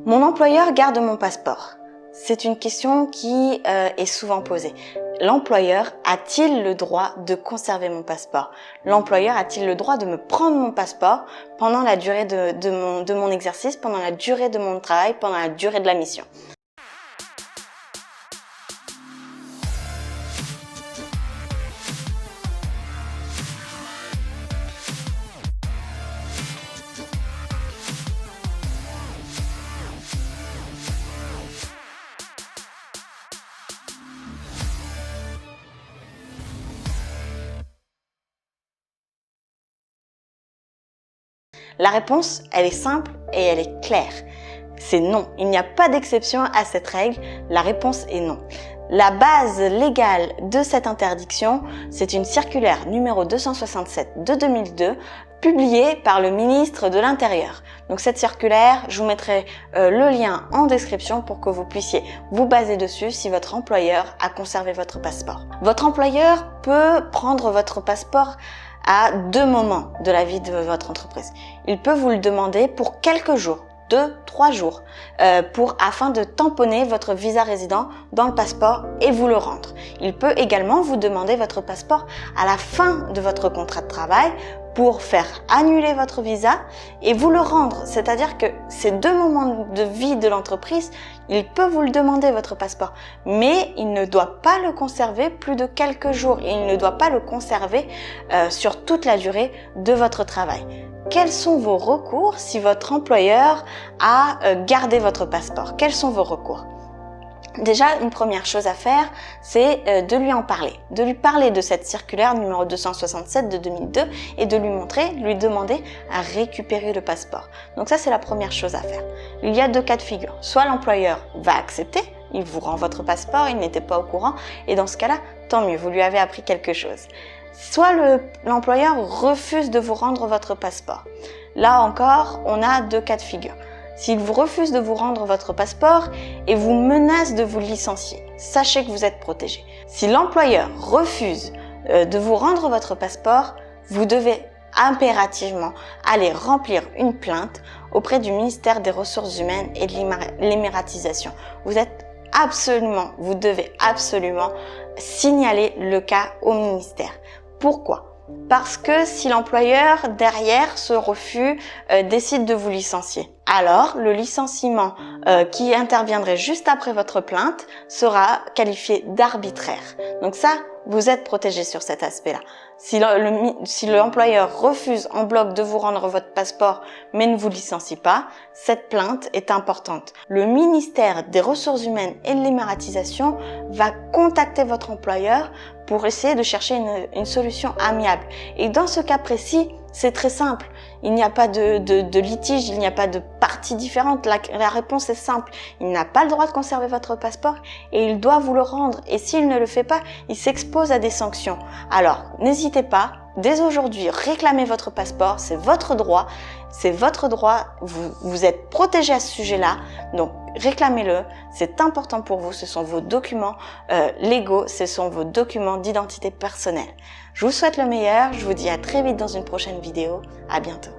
Mon employeur garde mon passeport. C'est une question qui est souvent posée. L'employeur a-t-il le droit de conserver mon passeport? L'employeur a-t-il le droit de me prendre mon passeport pendant la durée de mon exercice, pendant la durée de mon travail, pendant la durée de la mission? La réponse, elle est simple et elle est claire. C'est non. Il n'y a pas d'exception à cette règle. La réponse est non. La base légale de cette interdiction, c'est une circulaire numéro 267 de 2002, publiée par le ministre de l'Intérieur. Donc cette circulaire, je vous mettrai le lien en description pour que vous puissiez vous baser dessus si votre employeur a conservé votre passeport. Votre employeur peut prendre votre passeport à deux moments de la vie de votre entreprise. Il peut vous le demander pour quelques jours, 2-3 jours, afin de tamponner votre visa résident dans le passeport et vous le rendre. Il peut également vous demander votre passeport à la fin de votre contrat de travail pour faire annuler votre visa et vous le rendre. C'est-à-dire que ces deux moments de vie de l'entreprise, il peut vous le demander, votre passeport, mais il ne doit pas le conserver plus de quelques jours et il ne doit pas le conserver sur toute la durée de votre travail. Quels sont vos recours si votre employeur a gardé votre passeport? Quels sont vos recours? Déjà, une première chose à faire, c'est de lui en parler. De lui parler de cette circulaire numéro 267 de 2002 et de lui demander à récupérer le passeport. Donc ça, c'est la première chose à faire. Il y a deux cas de figure. Soit l'employeur va accepter, il vous rend votre passeport, il n'était pas au courant, et dans ce cas-là, tant mieux, vous lui avez appris quelque chose. Soit l'employeur refuse de vous rendre votre passeport. Là encore, on a deux cas de figure. S'il vous refuse de vous rendre votre passeport et vous menace de vous licencier, sachez que vous êtes protégé. Si l'employeur refuse de vous rendre votre passeport, vous devez impérativement aller remplir une plainte auprès du ministère des Ressources humaines et de l'émiratisation. Vous devez absolument signaler le cas au ministère. Pourquoi ? Parce que si l'employeur, derrière ce refus, décide de vous licencier, alors le licenciement qui interviendrait juste après votre plainte sera qualifié d'arbitraire. Donc ça, vous êtes protégé sur cet aspect-là. Si l'employeur refuse en bloc de vous rendre votre passeport mais ne vous licencie pas, cette plainte est importante. Le ministère des Ressources humaines et de l'émiratisation va contacter votre employeur pour essayer de chercher une solution amiable. Et dans ce cas précis, c'est très simple. Il n'y a pas de litige, il n'y a pas de parties différentes. La réponse est simple. Il n'a pas le droit de conserver votre passeport et il doit vous le rendre. Et s'il ne le fait pas, il s'expose à des sanctions. Alors, n'hésitez pas. Dès aujourd'hui, réclamez votre passeport. C'est votre droit. C'est votre droit. Vous êtes protégé à ce sujet-là. Donc, réclamez-le. C'est important pour vous. Ce sont vos documents légaux. Ce sont vos documents d'identité personnelle. Je vous souhaite le meilleur. Je vous dis à très vite dans une prochaine vidéo. À bientôt.